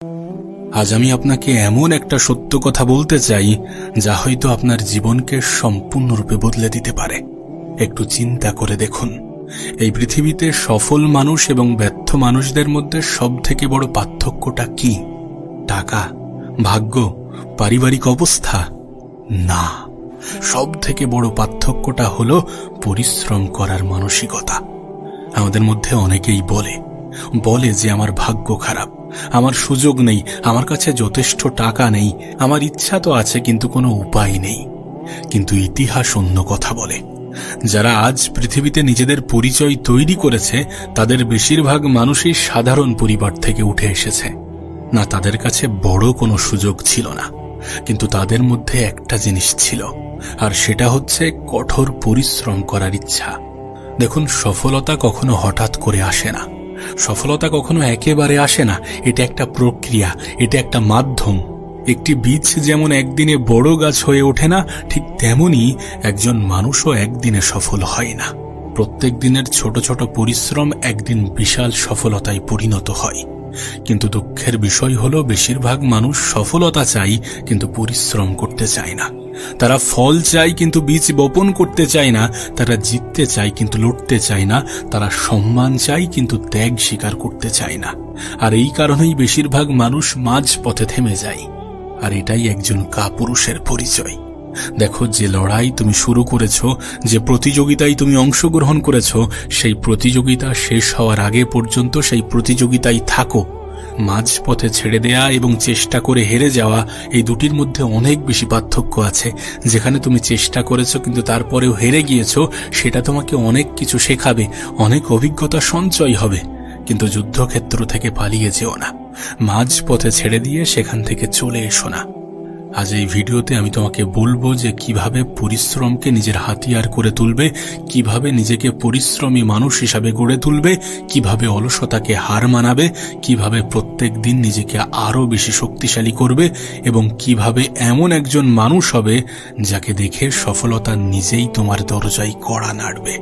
আজ আমি আপনাকে এমন একটা সত্য কথা বলতে চাই যা হয়তো আপনার জীবনকে সম্পূর্ণরূপে বদলে দিতে পারে। একটু চিন্তা করে দেখুন, এই পৃথিবীতে সফল মানুষ এবং ব্যর্থ মানুষদের মধ্যে সবথেকে বড় পার্থক্যটা কি? টাকা, ভাগ্য, পারিবারিক অবস্থা? না, সবথেকে বড় পার্থক্যটা হলো পরিশ্রম করার মানসিকতা। আমাদের মধ্যে অনেকেই বলে যে আমার ভাগ্য খারাপ, আমার সুযোগ নেই, আমার কাছে যথেষ্ট টাকা নেই, আমার ইচ্ছা তো আছে কিন্তু কোনো উপায় নেই। কিন্তু ইতিহাস অন্য কথা বলে। যারা আজ পৃথিবীতে নিজেদের পরিচয় তৈরি করেছে তাদের বেশিরভাগ মানুষই সাধারণ পরিবার থেকে উঠে এসেছে। না, তাদের কাছে বড় কোনো সুযোগ ছিল না, কিন্তু তাদের মধ্যে একটা জিনিস ছিল, আর সেটা হচ্ছে কঠোর পরিশ্রম করার ইচ্ছা। দেখুন, সফলতা কখনো হঠাৎ করে আসে না, সফলতা কখনো একেবারে আসে না। এটা একটা প্রক্রিয়া, এটা একটা মাধ্যম। একটি বীজ যেমন একদিনে বড় গাছ হয়ে ওঠে না, ঠিক তেমনি একজন মানুষও একদিনে সফল হয় না। প্রত্যেক দিনের ছোট ছোট পরিশ্রম একদিন বিশাল সফলতায় পরিণত হয়। কিন্তু দুঃখের বিষয় হলো বেশিরভাগ মানুষ সফলতা চাই কিন্তু পরিশ্রম করতে চায় না। তারা ফল চায় কিন্তু বীজ বপন করতে চায় না। তারা জিততে চায় কিন্তু লড়তে চায় না। তারা সম্মান চায় কিন্তু ত্যাগ স্বীকার করতে চায় না। আর এই কারণেই বেশিরভাগ মানুষ মাঝ পথে থেমে যায়। আর এটাই একজন কাপুরুষের পরিচয়। দেখো, যে লড়াই তুমি শুরু করেছ, যে প্রতিযোগিতায় তুমি অংশগ্রহণ করেছ, সেই প্রতিযোগিতা শেষ হওয়ার আগে পর্যন্ত সেই প্রতিযোগিতায় থাকো। মাঝপথে ছেড়ে দেয়া এবং চেষ্টা করে হেরে যাওয়া, এই দুটির মধ্যে অনেক বেশি পার্থক্য আছে। যেখানে তুমি চেষ্টা করেছো কিন্তু তারপরেও হেরে গিয়েছো, সেটা তোমাকে অনেক কিছু শেখাবে, অনেক অভিজ্ঞতা সঞ্চয় হবে। কিন্তু যুদ্ধক্ষেত্র থেকে পালিয়ে যেও না, মাঝপথে ছেড়ে দিয়ে সেখান থেকে চলে এসো না। আজ এই ভিডিওতে আমি তোমাকে বলবো যে কিভাবে পরিশ্রমকে নিজের হাতিয়ার করে তুলবে, কিভাবে নিজেকে পরিশ্রমী মানুষ হিসাবে গড়ে তুলবে, কিভাবে অলসতাকে হার মানাবে, কিভাবে প্রত্যেক দিন নিজেকে আরো বেশি শক্তিশালী করবে এবং কিভাবে এমন একজন মানুষ হবে যাকে দেখে সফলতা নিজেই তোমার দরজায় কড়া নাড়বে।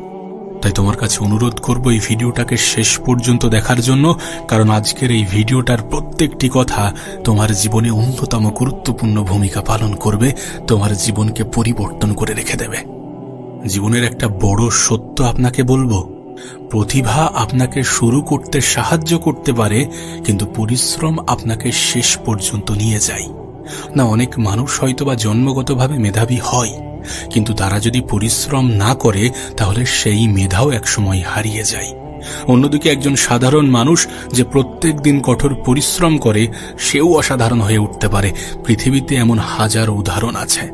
তাই তোমার কাছে অনুরোধ করব এই ভিডিওটাকে শেষ পর্যন্ত দেখার জন্য, কারণ আজকের এই ভিডিওটার প্রত্যেকটি কথা তোমার জীবনে অন্যতম গুরুত্বপূর্ণ ভূমিকা পালন করবে, তোমার জীবনকে পরিবর্তন করে রেখে দেবে। জীবনের একটা বড় সত্য আপনাকে বলবো, প্রতিভা আপনাকে শুরু করতে সাহায্য করতে পারে, কিন্তু পরিশ্রম আপনাকে শেষ পর্যন্ত নিয়ে যায়। না, অনেক মানুষ হয়তোবা জন্মগতভাবে মেধাবী হয়, কিন্তু তারা যদি পরিশ্রম না করে তাহলে সেই মেধাও একসময় হারিয়ে যায়। অন্যদিকে একজন সাধারণ মানুষ যে প্রত্যেক দিন কঠোর পরিশ্রম করে, সেও অসাধারণ হয়ে উঠতে পারে। পৃথিবীতে এমন হাজার উদাহরণ আছে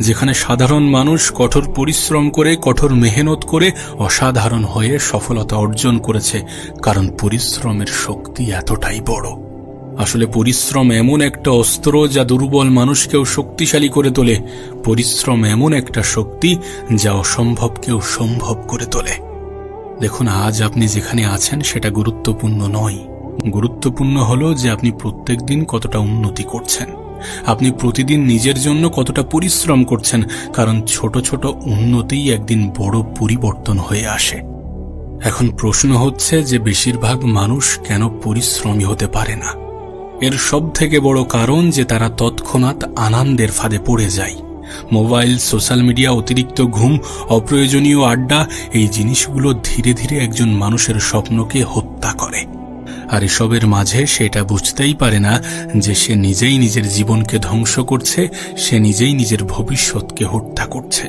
যেখানে সাধারণ মানুষ কঠোর পরিশ্রম করে, কঠোর মেহনত করে অসাধারণ হয়ে সফলতা অর্জন করেছে, কারণ পরিশ্রমের শক্তি এতটাই বড়। আসলে পরিশ্রম এমন একটা অস্ত্র যা দুর্বল মানুষকেও শক্তিশালী করে তোলে। পরিশ্রম এমন একটা শক্তি যা অসম্ভবকেও সম্ভব করে তোলে। দেখুন, আজ আপনি যেখানে আছেন সেটা গুরুত্বপূর্ণ নয়। গুরুত্বপূর্ণ হলো যে আপনি প্রত্যেক দিন কতটা উন্নতি করছেন, আপনি প্রতিদিন নিজের জন্য কতটা পরিশ্রম করছেন, কারণ ছোট ছোট উন্নতিই একদিন বড় পরিবর্তন হয়ে আসে। এখন প্রশ্ন হচ্ছে যে বেশিরভাগ মানুষ কেন পরিশ্রমী হতে পারে না? এর সবথেকে বড় কারণ যে তারা তৎক্ষণাৎ আনন্দের ফাঁদে পড়ে যায়। মোবাইল, সোশ্যাল মিডিয়া, অতিরিক্ত ঘুম, অপ্রয়োজনীয় আড্ডা, এই জিনিসগুলো ধীরে ধীরে একজন মানুষের স্বপ্নকে হত্যা করে। আর এসবের মাঝে সেটা বুঝতেই পারে না যে সে নিজেই নিজের জীবনকে ধ্বংস করছে, সে নিজেই নিজের ভবিষ্যৎকে হত্যা করছে।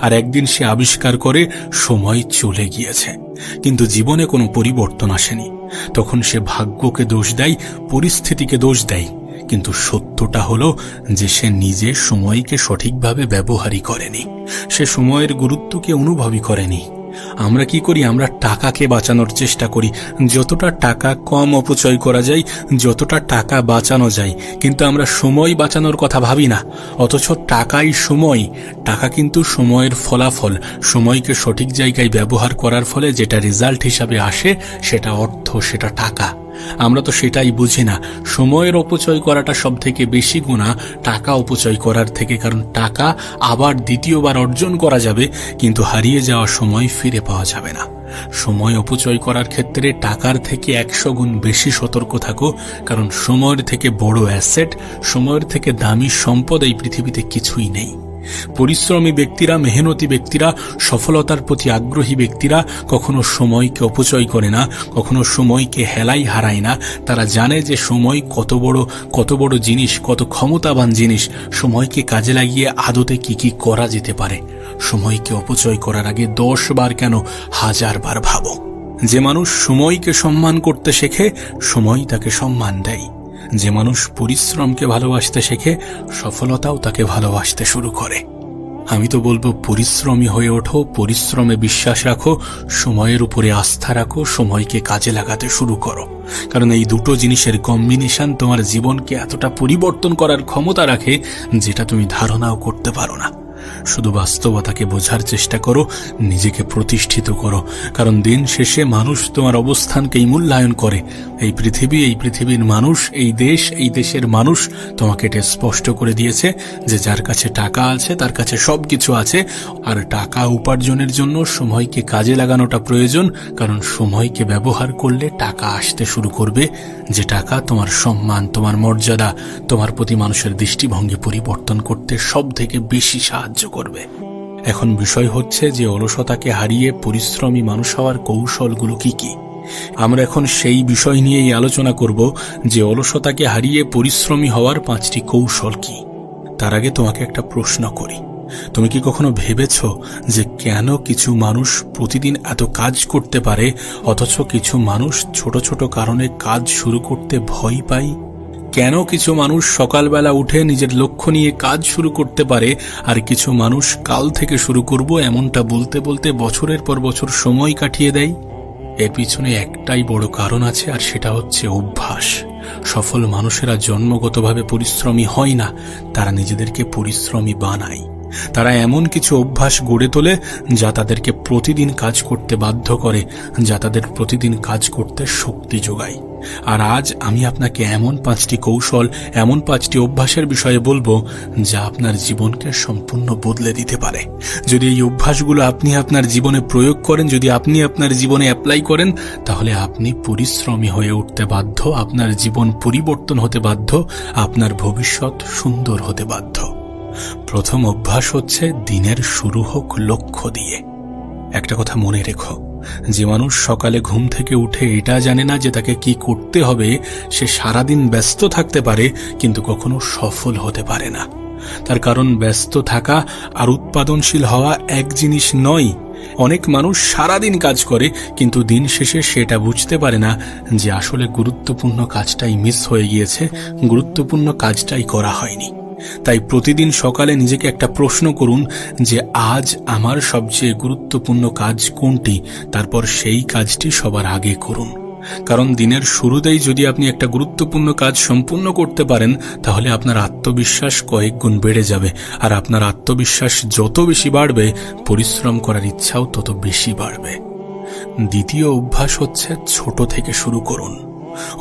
আর একদিন সে আবিষ্কার করে সময় চলে গিয়েছে, কিন্তু জীবনে কোনো পরিবর্তন আসেনি। তখন সে ভাগ্যকে দোষ দেয়, পরিস্থিতিকে দোষ দেয়, কিন্তু সত্যটা হলো যে সে নিজে সময়কে সঠিকভাবে ব্যবহারই করেনি, সে সময়ের গুরুত্বকে অনুভবই করেনি। আমরা কি করি? আমরা টাকাকে বাঁচানোর চেষ্টা করি, যতটা টাকা কম অপচয় করা যায়, যতটা টাকা বাঁচানো যায়, কিন্তু আমরা সময় বাঁচানোর কথা ভাবি না। অথচ টাকাই সময়, টাকা কিন্তু সময়ের ফলাফল। সময়কে সঠিক জায়গায় ব্যবহার করার ফলে যেটা রেজাল্ট হিসাবে আসে সেটা অর্থ, সেটা টাকা। আমরা তো সেটাই বুঝি না। সময়ের অপচয় করাটা সব থেকে বেশি গুনাহ টাকা অপচয় করার থেকে, কারণ টাকা আবার দ্বিতীয়বার অর্জন করা যাবে, কিন্তু হারিয়ে যাওয়া সময় ফিরে পাওয়া যাবে না। সময় অপচয় করার ক্ষেত্রে টাকার থেকে 100 গুণ বেশি সতর্ক থাকো, কারণ সময়ের থেকে বড় অ্যাসেট, সময়ের থেকে দামি সম্পদ এই পৃথিবীতে কিছুই নেই। পরিশ্রমী ব্যক্তিরা, মেহনতি ব্যক্তিরা, সফলতার প্রতি আগ্রহী ব্যক্তিরা কখনো সময়কে অপচয় করে না, কখনো সময়কে হেলাই হারায় না। তারা জানে যে সময় কত বড় জিনিস, কত ক্ষমতাবান জিনিস। সময়কে কাজে লাগিয়ে আদতে কি করা যেতে পারে। সময়কে অপচয় করার আগে 10 বার কেন 1000 বার ভাবো। যে মানুষ সময়কে সম্মান করতে শেখে, সময় তাকে সম্মান দেয়। যে মানুষ পরিশ্রমকে ভালোবাসতে শেখে, সফলতাও তাকে ভালোবাসতে শুরু করে। আমি তো বলবো, পরিশ্রমী হয়ে ওঠো, পরিশ্রমে বিশ্বাস রাখো, সময়ের উপরে আস্থা রাখো, সময়কে কাজে লাগাতে শুরু করো। কারণ এই দুটো জিনিসের কম্বিনেশন তোমার জীবনকে এতটা পরিবর্তন করার ক্ষমতা রাখে, যেটা তুমি ধারণাও করতে পারো না। শুধু বাস্তবতাকে বোঝার চেষ্টা করো, নিজেকে প্রতিষ্ঠিত করো। কারণ দিন শেষে মানুষ তোমার অবস্থানকেই মূল্যায়ন করে। এই পৃথিবীর মানুষ, এই দেশের মানুষ তোমাকে এটা স্পষ্ট করে দিয়েছে যে যার কাছে টাকা আছে তার কাছে সবকিছু আছে। আর টাকা উপার্জনের জন্য সময়কে কাজে লাগানোটা প্রয়োজন, কারণ সময়কে ব্যবহার করলে টাকা আসতে শুরু করবে, যে টাকা তোমার সম্মান, তোমার মর্যাদা, তোমার প্রতি মানুষের দৃষ্টিভঙ্গি পরিবর্তন করতে সব থেকে বেশি সাহায্য করবে। এখন বিষয় হচ্ছে যে অলসতাকে হারিয়ে পরিশ্রমী মানুষ হওয়ার কৌশলগুলো কি। আমরা এখন সেই বিষয় নিয়েই আলোচনা করব যে অলসতাকে হারিয়ে পরিশ্রমী হওয়ার 5টি কৌশল কি। তার আগে তোমাকে একটা প্রশ্ন করি, তুমি কি কখনো ভেবেছ যে কেন কিছু মানুষ প্রতিদিন এত কাজ করতে পারে, অথচ কিছু মানুষ ছোট ছোট কারণে কাজ শুরু করতে ভয় পায়? কেন কিছু মানুষ সকালবেলা উঠে নিজের লক্ষ্য নিয়ে কাজ শুরু করতে পারে, আর কিছু মানুষ কাল থেকে শুরু করব এমনটা বলতে বলতে বছরের পর বছর সময় কাটিয়ে দেয়? এর পিছনে একটাই বড় কারণ আছে, আর সেটা হচ্ছে অভ্যাস। সফল মানুষেরা জন্মগতভাবে পরিশ্রমী হয় না, তারা নিজেদেরকে পরিশ্রমী বানায়। তারা এমন কিছু অভ্যাস গড়ে তোলে যা তাদেরকে প্রতিদিন কাজ করতে বাধ্য করে, যা তাদের প্রতিদিন কাজ করতে শক্তি যোগায়। আর আজ আমি আপনাকে এমন 5টি কৌশল, এমন 5টি অভ্যাসের বিষয়ে বলবো যা আপনার জীবনকে সম্পূর্ণ বদলে দিতে পারে। যদি এই অভ্যাসগুলো আপনি আপনার জীবনে প্রয়োগ করেন, যদি আপনি আপনার জীবনে অ্যাপ্লাই করেন, তাহলে আপনি পরিশ্রমী হয়ে উঠতে বাধ্য, আপনার জীবন পরিবর্তন হতে বাধ্য, আপনার ভবিষ্যৎ সুন্দর হতে বাধ্য। প্রথম অভ্যাস হচ্ছে দিনের শুরু হোক লক্ষ্য দিয়ে। একটা কথা মনে রেখো, যে মানুষ সকালে ঘুম থেকে উঠে এটা জানে না যে তাকে কি করতে হবে, সে সারাদিন ব্যস্ত থাকতে পারে কিন্তু কখনো সফল হতে পারে না। তার কারণ ব্যস্ত থাকা আর উৎপাদনশীল হওয়া এক জিনিস নয়। অনেক মানুষ সারাদিন কাজ করে কিন্তু দিন শেষে সেটা বুঝতে পারে না যে আসলে গুরুত্বপূর্ণ কাজটাই মিস হয়ে গিয়েছে, গুরুত্বপূর্ণ কাজটাই করা হয়নি। তাই প্রতিদিন সকালে নিজেকে একটা প্রশ্ন করুন যে আজ আমার সবচেয়ে গুরুত্বপূর্ণ কাজ কোনটি, তারপর সেই কাজটি সবার আগে করুন। কারণ দিনের শুরুতেই যদি আপনি একটা গুরুত্বপূর্ণ কাজ সম্পূর্ণ করতে পারেন, তাহলে আপনার আত্মবিশ্বাস কয়েক গুণ বেড়ে যাবে। আর আপনার আত্মবিশ্বাস যত বেশি বাড়বে, পরিশ্রম করার ইচ্ছাও তত বেশি বাড়বে। দ্বিতীয় অভ্যাস হচ্ছে ছোট থেকে শুরু করুন।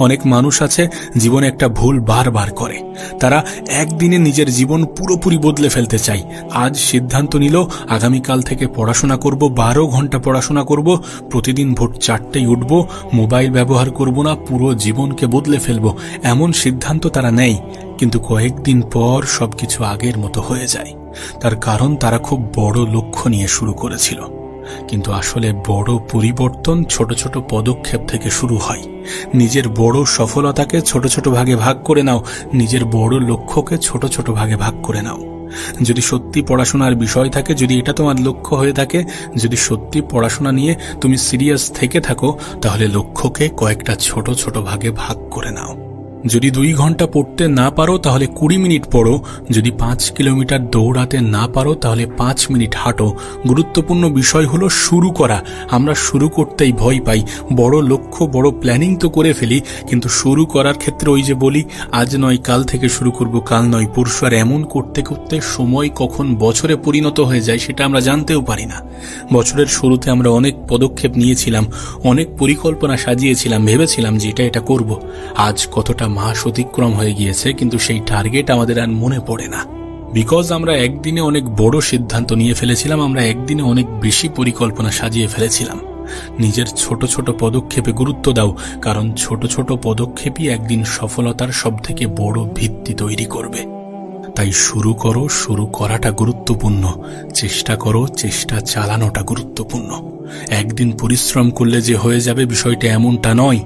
অনেক মানুষ আছে জীবনে একটা ভুল বারবার করে। তারা একদিনে নিজের জীবন পুরোপুরি বদলে ফেলতে চায়। আজ সিদ্ধান্ত নিল আগামীকাল থেকে পড়াশোনা করব, 12 ঘন্টা পড়াশোনা করব, প্রতিদিন ভোর 4টায় উঠব, মোবাইল ব্যবহার করব না, পুরো জীবনকে বদলে ফেলব। এমন সিদ্ধান্ত তারা নেয়, কিন্তু কয়েকদিন পর সবকিছু আগের মতো হয়ে যায়। তার কারণ তারা খুব বড় লক্ষ্য নিয়ে শুরু করেছিল। কিন্তু আসলে বড় পরিবর্তন ছোট ছোট পদক্ষেপ থেকে শুরু হয়। নিজের বড় সফলতাকে ছোট ছোট ভাগে ভাগ করে নাও, নিজের বড় লক্ষ্যকে ছোট ছোট ভাগে ভাগ করে নাও। যদি সত্যি পড়াশোনার বিষয় থাকে, যদি এটা তোমার লক্ষ্য হয়ে থাকে, যদি সত্যি পড়াশোনা নিয়ে তুমি সিরিয়াস থেকে থাকো, তাহলে লক্ষ্যকে কয়েকটা ছোট ছোট ভাগে ভাগ করে নাও। যদি 2 ঘন্টা পড়তে না পারো তাহলে 20 মিনিট পড়ো। যদি 5 কিলোমিটার দৌড়াতে না পারো তাহলে 5 মিনিট হাঁটো। গুরুত্বপূর্ণ বিষয় হলো শুরু করা। আমরা শুরু করতেই ভয় পাই। বড় লক্ষ্য, বড় প্ল্যানিং তো করে ফেলি, কিন্তু শুরু করার ক্ষেত্রে ওই যে বলি আজ নয় কাল থেকে শুরু করব, কাল নয় পরশু, আর এমন করতে করতে সময় কখন বছরে পরিণত হয়ে যায় সেটা আমরা জানতেও পারি না। বছরের শুরুতে আমরা অনেক পদক্ষেপ নিয়েছিলাম, অনেক পরিকল্পনা সাজিয়েছিলাম, ভেবেছিলাম যে এটা করব। আজ কতটা মাস অতিক্রম হয়ে গিয়েছে কিন্তু সেই টার্গেট আমাদের আর মনে পড়ে না। বিকজ আমরা একদিনে অনেক বড় সিদ্ধান্ত নিয়ে ফেলেছিলাম, আমরা একদিনে অনেক বেশি পরিকল্পনা সাজিয়ে ফেলেছিলাম। নিজের ছোট ছোট পদক্ষেপে গুরুত্ব দাও, কারণ ছোট ছোট পদক্ষেপই একদিন সফলতার সবথেকে বড় ভিত্তি তৈরি করবে। তাই শুরু করো, শুরু করাটা গুরুত্বপূর্ণ। চেষ্টা করো, চেষ্টা চালানোটা গুরুত্বপূর্ণ। একদিন পরিশ্রম করলে যে হয়ে যাবে বিষয়টা এমনটা নয়।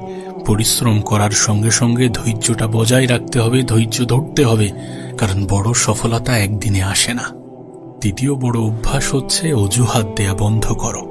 পরিশ্রম করার সঙ্গে সঙ্গে ধৈর্যটা বজায় রাখতে হবে, ধৈর্য ধরতে হবে, কারণ বড় সফলতা একদিনে আসে না। দ্বিতীয় বড় অভ্যাস হচ্ছে অজুহাত দেয়া বন্ধ করো।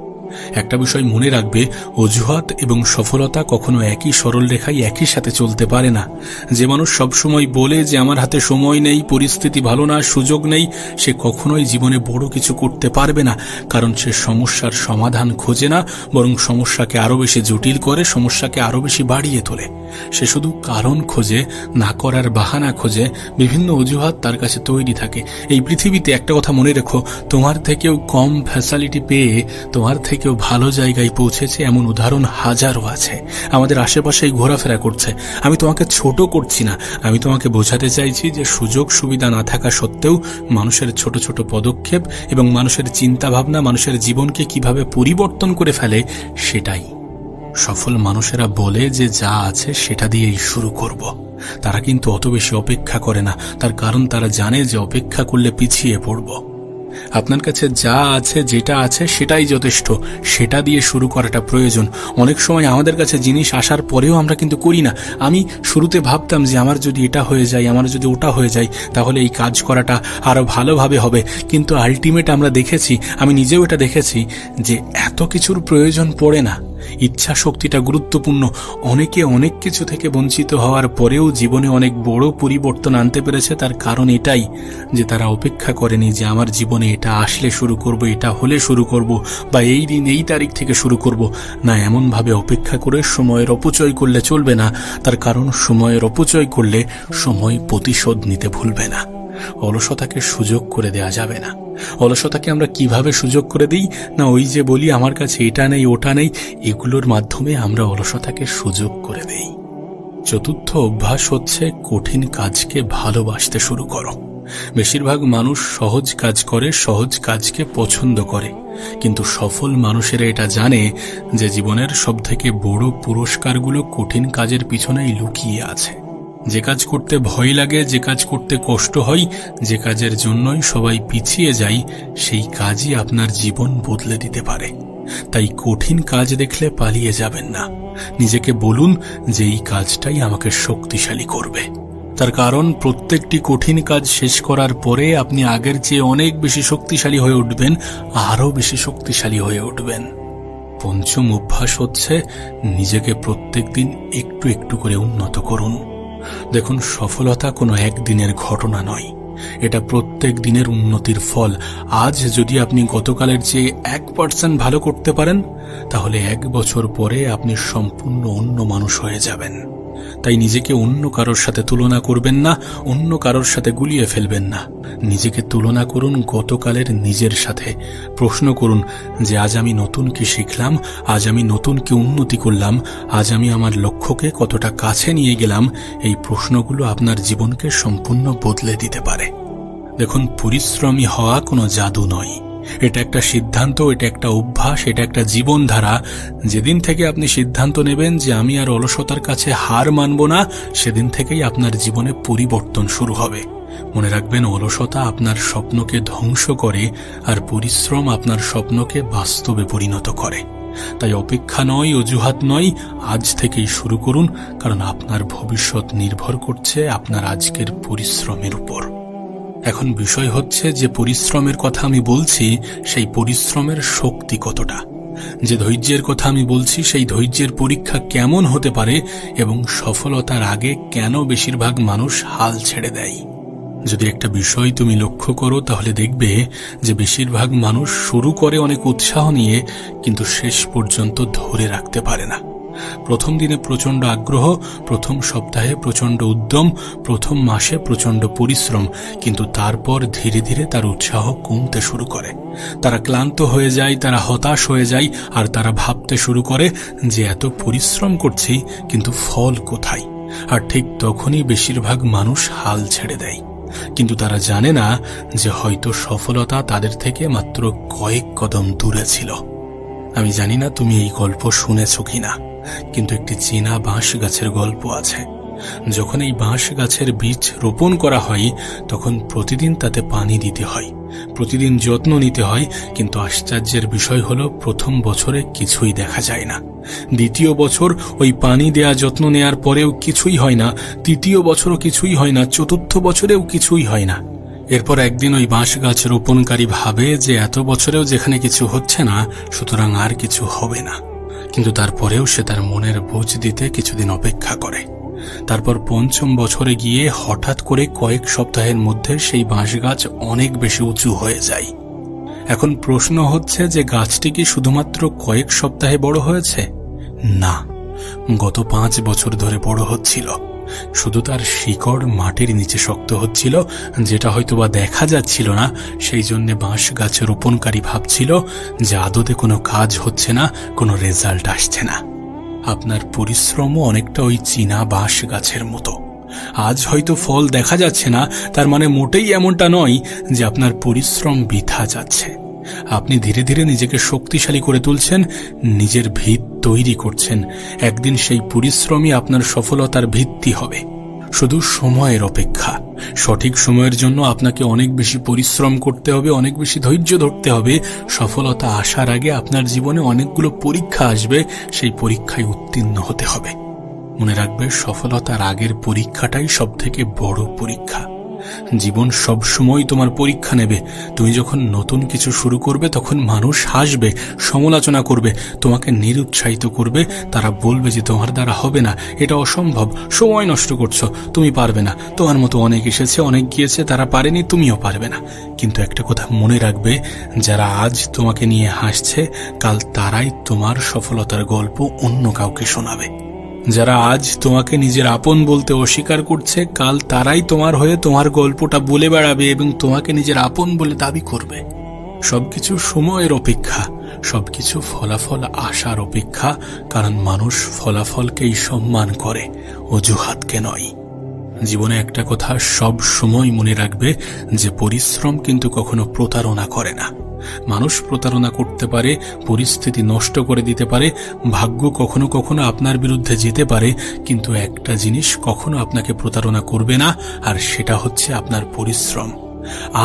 একটা বিষয় মনে রাখবে, অজুহাত এবং সফলতা কখনো একই সরল রেখায় একই সাথে চলতে পারে না। যে মানুষ সবসময় বলে যে আমার হাতে সময় নেই, পরিস্থিতি ভালো না, সুযোগ নেই, সে কখনোই জীবনে বড় কিছু করতে পারবে না। কারণ সে সমস্যার সমাধান খোঁজে না, বরং সমস্যাকে আরো বেশি জটিল করে, সমস্যাকে আরো বেশি বাড়িয়ে তোলে। সে শুধু কারণ খোঁজে, না করার বাহানা খোঁজে, বিভিন্ন অজুহাত তার কাছে তৈরি থাকে। এই পৃথিবীতে একটা কথা মনে রেখো, তোমার থেকেও কম ফ্যাসিলিটি পেয়ে তোমার থেকেও ভালো জায়গায় পৌঁছেছে এমন উদাহরণ হাজারো আছে, আমাদের আশেপাশেই ঘোরাফেরা করছে। আমি তোমাকে ছোট করছি না, আমি তোমাকে বোঝাতে চাইছি যে সুযোগ সুবিধা না থাকা সত্ত্বেও মানুষের ছোট ছোট পদক্ষেপ এবং মানুষের চিন্তা ভাবনা মানুষের জীবনকে কিভাবে পরিবর্তন করে ফেলে, সেটাই। সফল মানুষেরা বলে যে যা আছে সেটা দিয়েই শুরু করব। তারা কিন্তু অত বেশি অপেক্ষা করে না, তার কারণ তারা জানে যে অপেক্ষা করলে পিছিয়ে পড়ব। আপনার কাছে যা আছে, যেটা আছে সেটাই যথেষ্ট, সেটা দিয়ে শুরু করাটা প্রয়োজন। অনেক সময় আমাদের কাছে জিনিস আসার পরেও আমরা কিন্তু করি না। আমি শুরুতে ভাবতাম যে আমার যদি এটা হয়ে যায়, আমার যদি ওটা হয়ে যায়, তাহলে এই কাজ করাটা আরো ভালোভাবে হবে। কিন্তু আলটিমেট আমরা দেখেছি, আমি নিজেও এটা দেখেছি, যে এত কিছুর প্রয়োজন পড়ে না। ইচ্ছা শক্তিটা গুরুত্বপূর্ণ। অনেকে অনেক কিছু থেকে বঞ্চিত হওয়ার পরেও জীবনে অনেক বড় পরিবর্তন আনতে পেরেছে। তার কারণ এটাই যে তারা অপেক্ষা করেনি যে আমার জীবনে এটা আসলে শুরু করব, এটা হলে শুরু করব, বা এই দিন এই তারিখ থেকে শুরু করব না। এমনভাবে অপেক্ষা করে সময়ের অপচয় করলে চলবে না। তার কারণ সময়ের অপচয় করলে সময় প্রতিশোধ নিতে ভুলবে না। অলসতাকে সুযোগ করে দেয়া যাবে না। অলসতাকে আমরা কিভাবে সুযোগ করে দিই না, ওই যে বলি আমার কাছে এটা নেই ওটা নেই, এগুলোর মাধ্যমে আমরা অলসতাকে সুযোগ করে দেই। চতুর্থ অভ্যাস হচ্ছে কঠিন কাজকে ভালোবাসতে শুরু করো। বেশিরভাগ মানুষ সহজ কাজ করে, সহজ কাজকে পছন্দ করে, কিন্তু সফল মানুষেরা এটা জানে যে জীবনের সবথেকে বড় পুরস্কারগুলো কঠিন কাজের পিছনেই লুকিয়ে আছে। যে কাজ করতে ভয় লাগে, যে কাজ করতে কষ্ট হয়, যে কাজের জন্যই সবাই পিছিয়ে যায়, সেই কাজই আপনার জীবন বদলে দিতে পারে। তাই কঠিন কাজ দেখলে পালিয়ে যাবেন না। নিজেকে বলুন যে এই কাজটাই আমাকে শক্তিশালী করবে। তার কারণ প্রত্যেকটি কঠিন কাজ শেষ করার পরে আপনি আগের চেয়ে অনেক বেশি শক্তিশালী হয়ে উঠবেন, আরো বেশি শক্তিশালী হয়ে উঠবেন। পঞ্চম অভ্যাস হচ্ছে নিজেকে প্রত্যেকদিন একটু একটু করে উন্নত করুন। দেখুন, সফলতা কোনো একদিনের ঘটনা নয়, এটা প্রত্যেক দিনের উন্নতির ফল। আজ যদি আপনি গতকালের চেয়ে 1% ভালো করতে পারেন, তাহলে 1 বছর পরে আপনি সম্পূর্ণ অন্য মানুষ হয়ে যাবেন। তাই নিজেকে অন্য কারোর সাথে তুলনা করবেন না, অন্য কারোর সাথে গুলিয়ে ফেলবেন না। নিজেকে তুলনা করুন গতকালের নিজের সাথে। প্রশ্ন করুন যে আজ আমি নতুন কি শিখলাম, আজ আমি নতুন কি উন্নতি করলাম, আজ আমি আমার লক্ষ্যকে কতটা কাছে নিয়ে গেলাম। এই প্রশ্নগুলো আপনার জীবনকে সম্পূর্ণ বদলে দিতে পারে। দেখুন, পরিশ্রমী হওয়া কোনো জাদু নয়, এটা একটা সিদ্ধান্ত, এটা একটা অভ্যাস, এটা একটা জীবনধারা। যেদিন থেকে আপনি সিদ্ধান্ত নেবেন যে আমি আর অলসতার কাছে হার মানব না, সেদিন থেকেই আপনার জীবনে পরিবর্তন শুরু হবে। মনে রাখবেন, অলসতা আপনার স্বপ্নকে ধ্বংস করে, আর পরিশ্রম আপনার স্বপ্নকে বাস্তবে পরিণত করে। তাই অপেক্ষা নয়, অজুহাত নয়, আজ থেকেই শুরু করুন, কারণ আপনার ভবিষ্যৎ নির্ভর করছে আপনার আজকের পরিশ্রমের উপর। এখন বিষয় হচ্ছে যে পরিশ্রমের কথা আমি বলছি, সেই পরিশ্রমের শক্তি কতটা। যে ধৈর্যের কথা আমি বলছি, সেই ধৈর্যের পরীক্ষা কেমন হতে পারে, এবং সফলতার আগে কেন বেশিরভাগ মানুষ হাল ছেড়ে দেয়। যদি একটা বিষয় তুমি লক্ষ্য করো, তাহলে দেখবে যে বেশিরভাগ মানুষ শুরু করে অনেক উৎসাহ নিয়ে, কিন্তু শেষ পর্যন্ত ধরে রাখতে পারে না। প্রথম দিনে প্রচণ্ড আগ্রহ, প্রথম সপ্তাহে প্রচণ্ড উদ্যম, প্রথম মাসে প্রচণ্ড পরিশ্রম, কিন্তু তারপর ধীরে ধীরে তার উৎসাহ কমতে শুরু করে। তারা ক্লান্ত হয়ে যায়, তারা হতাশ হয়ে যায়, আর তারা ভাবতে শুরু করে যে এত পরিশ্রম করছি, কিন্তু ফল কোথায়। আর ঠিক তখনই বেশিরভাগ মানুষ হাল ছেড়ে দেয়। কিন্তু তারা জানে না যে হয়তো সফলতা তাদের থেকে মাত্র কয়েক কদম দূরে ছিল। আমি জানি না তুমি এই গল্প শুনেছ কিনা, কিন্তু একটি চীনা বাঁশ গাছের গল্প আছে। যখন এই বাঁশ গাছের বীজ রোপণ করা হয় তখন প্রতিদিন তাতে পানি দিতে হয়, প্রতিদিন যত্ন নিতে হয়। কিন্তু আশ্চর্যের বিষয় হলো প্রথম বছরে কিছুই দেখা যায় না, দ্বিতীয় বছর ওই পানি দেয়া যত্ন নেয়ার পরেও কিছুই হয় না, তৃতীয় বছরও কিছুই হয় না, চতুর্থ বছরেও কিছুই হয় না। এরপর একদিন ওই বাঁশ গাছ রোপণকারী ভাবে যে এত বছরেও যেখানে কিছু হচ্ছে না, সুতরাং আর কিছু হবে না। কিন্তু তারপরেও সে তার মনের বোঝ দিতে কিছুদিন অপেক্ষা করে। তারপর পঞ্চম বছরে গিয়ে হঠাৎ করে কয়েক সপ্তাহের মধ্যে সেই বাঁশ গাছ অনেক বেশি উঁচু হয়ে যায়। এখন প্রশ্ন হচ্ছে যে গাছটি কি শুধুমাত্র কয়েক সপ্তাহে বড় হয়েছে? না, গত 5 বছর ধরে বড় হচ্ছিল। শুধু তার শিকড় মাটির নিচে শক্ত হচ্ছিল, যেটা হয়তোবা দেখা যাচ্ছিল না। সেই জন্য বাঁশ গাছ রোপণকারী ভাবছিল যে আদতে কোনো কাজ হচ্ছে না, কোনো রেজাল্ট আসছে না। আপনার পরিশ্রমও অনেকটা ওই চীনা বাঁশ গাছের মতো। আজ হয়তো ফল দেখা যাচ্ছে না, তার মানে মোটেই এমনটা নয় যে আপনার পরিশ্রম বৃথা যাচ্ছে। আপনি ধীরে ধীরে নিজেকে শক্তিশালী করে তুলছেন, নিজের ভিত তৈরি করছেন। একদিন সেই পরিশ্রমই আপনার সফলতার ভিত্তি হবে। শুধু সময়ের অপেক্ষা। সঠিক সময়ের জন্য আপনাকে অনেক বেশি পরিশ্রম করতে হবে, অনেক বেশি ধৈর্য ধরতে হবে। সফলতা আসার আগে আপনার জীবনে অনেকগুলো পরীক্ষা আসবে, সেই পরীক্ষায় উত্তীর্ণ হতে হবে। মনে রাখবে, সফলতার আগের পরীক্ষাটাই সবথেকে বড় পরীক্ষা। জীবন সব সময় তোমার পরীক্ষা নেবে। তুমি যখন নতুন কিছু শুরু করবে তখন মানুষ হাসবে, সমালোচনা করবে, তোমাকে নিরুৎসাহিত করবে। তারা বলবে যে তোমার দ্বারা হবে না, এটা অসম্ভব, সময় নষ্ট করছো, তুমি পারবে না, তোমার মতো অনেক এসেছে, অনেক গিয়েছে, তারা পারেনি, তুমিও পারবে না। কিন্তু একটা কথা মনে রাখবে, যারা আজ তোমাকে নিয়ে হাসছে, কাল তারাই তোমার সফলতার গল্প অন্য কাউকে শোনাবে। যারা আজ তোমাকে নিজের আপন বলতে অস্বীকার করছে, কাল তারাই তোমার হয়ে তোমার গল্পটা বলে বেড়াবে এবং তোমাকে নিজের আপন বলে দাবি করবে। সবকিছু সময়ের অপেক্ষা, সবকিছু ফলাফল আসার অপেক্ষা। কারণ মানুষ ফলাফলকেই সম্মান করে, অজুহাতকে নয়। জীবনে একটা কথা সব সময় মনে রাখবে, যে পরিশ্রম কিন্তু কখনো প্রতারণা করে না। মানুষ প্রতারণা করতে পারে, পরিস্থিতি নষ্ট করে দিতে পারে, ভাগ্য কখনো কখনো আপনার বিরুদ্ধে যেতে পারে, কিন্তু একটা জিনিস কখনো আপনাকে প্রতারণা করবে না, আর সেটা হচ্ছে আপনার পরিশ্রম।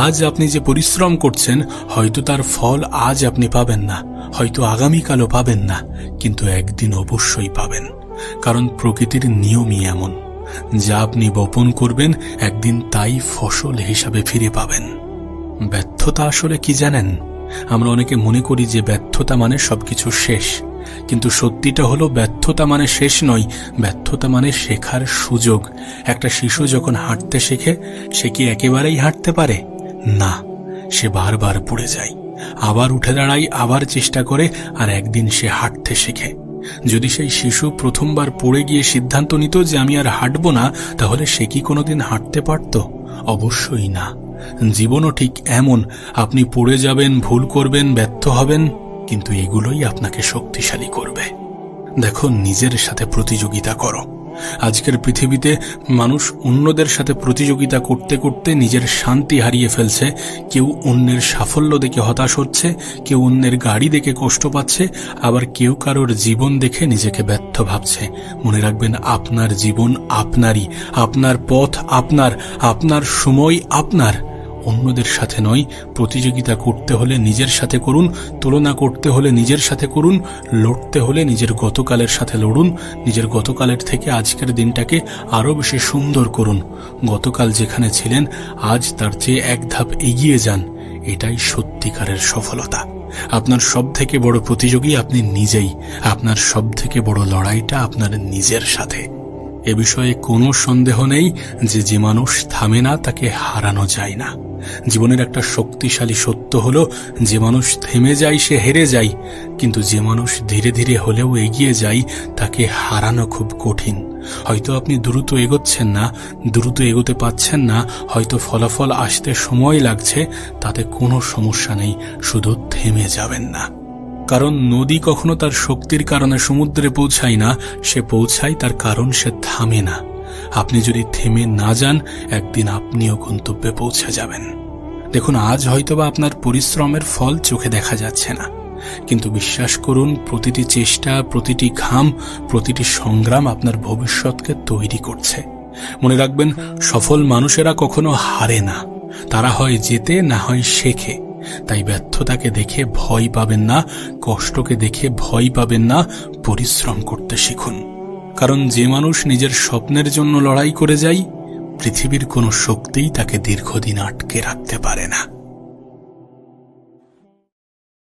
আজ আপনি যে পরিশ্রম করছেন, হয়তো তার ফল আজ আপনি পাবেন না, হয়তো আগামীকালও পাবেন না, কিন্তু একদিন অবশ্যই পাবেন। কারণ প্রকৃতির নিয়মই এমন, যা আপনি বপন করবেন একদিন তাই ফসল হিসাবে ফিরে পাবেন। ব্যর্থতা আসলে কি জানেন? আমরা অনেকে মনে করি যে ব্যর্থতা মানে সবকিছু শেষ, কিন্তু সত্যিটা হলো ব্যর্থতা মানে শেষ নয়, ব্যর্থতা মানে শেখার সুযোগ। একটা শিশু যখন হাঁটতে শেখে, সে কি একেবারেই হাঁটতে পারে? না, সে বারবার পড়ে যায়, আবার উঠে দাঁড়ায়, আবার চেষ্টা করে, আর একদিন সে হাঁটতে শেখে। যদি সেই শিশু প্রথমবার পড়ে গিয়ে সিদ্ধান্ত নিত যে আমি আর হাঁটব না, তাহলে সে কি কোনোদিন হাঁটতে পারত? অবশ্যই না। জীবনও ঠিক এমন, আপনি পড়ে যাবেন, ভুল করবেন, ব্যর্থ হবেন, কিন্তু এগুলোই আপনাকে শক্তিশালী করবে। দেখো, নিজের সাথে প্রতিযোগিতা করো। আজকের পৃথিবীতে মানুষ অন্যদের সাথে প্রতিযোগিতা করতে করতে নিজের শান্তি হারিয়ে ফেলছে। কেউ অন্যের সাফল্য দেখে হতাশ হচ্ছে, কেউ অন্যের গাড়ি দেখে কষ্ট পাচ্ছে, আবার কেউ কারোর জীবন দেখে নিজেকে ব্যর্থ ভাবছে। মনে রাখবেন, আপনার জীবন আপনারই, আপনার পথ আপনার, আপনার সময় আপনার, অন্যদের সাথে নয়। প্রতিযোগিতা করতে হলে নিজের সাথে করুন, তুলনা করতে হলে নিজের সাথে করুন, লড়তে হলে নিজের গতকালের সাথে লড়ুন। নিজের গতকালের থেকে আজকের দিনটাকে আরো বেশি সুন্দর করুন। গতকাল যেখানে ছিলেন, আজ তার চেয়ে এক ধাপ এগিয়ে যান। এটাই সত্যিকারের সফলতা। আপনার সব থেকে বড় প্রতিযোগী আপনি নিজেই। আপনার সব থেকে বড় লড়াইটা আপনার নিজের সাথে। এ বিষয়ে কোনো সন্দেহ নেই যে মানুষ থামে না, তাকে হারানো যায় না। জীবনের একটা শক্তিশালী সত্য হলো, যে মানুষ থেমে যায় সে হেরে যায়, কিন্তু যে মানুষ ধীরে ধীরে হলেও এগিয়ে যায় তাকে হারানো খুব কঠিন। হয়তো আপনি দ্রুত এগোচ্ছেন না, দ্রুত এগোতে পাচ্ছেন না, হয়তো ফলাফল আসতে সময় লাগছে, তাতে কোনো সমস্যা নেই, শুধু থেমে যাবেন না। কারণ নদী কখনো তার শক্তির কারণে সমুদ্রে পৌঁছায় না, সে পৌঁছায় তার কারণ সে থামে না। আপনি যদি থেমে না যান, একদিন আপনিও গন্তব্যে পৌঁছে যাবেন। দেখুন, আজ হয়তোবা আপনার পরিশ্রমের ফল চোখে দেখা যাচ্ছে না, কিন্তু বিশ্বাস করুন, প্রতিটি চেষ্টা, প্রতিটি ঘাম, প্রতিটি সংগ্রাম আপনার ভবিষ্যৎকে তৈরি করছে। মনে রাখবেন, সফল মানুষেরা কখনো হারে না, তারা হয় জেতে, না হয় শেখে। তাই ব্যর্থতাকে দেখে ভয় পাবেন না, কষ্টকে দেখে ভয় পাবেন না, পরিশ্রম করতে শিখুন। কারণ যে মানুষ নিজের স্বপ্নের জন্য লড়াই করে যায়, পৃথিবীর কোনো শক্তিই তাকে দীর্ঘদিন আটকে রাখতে পারে না।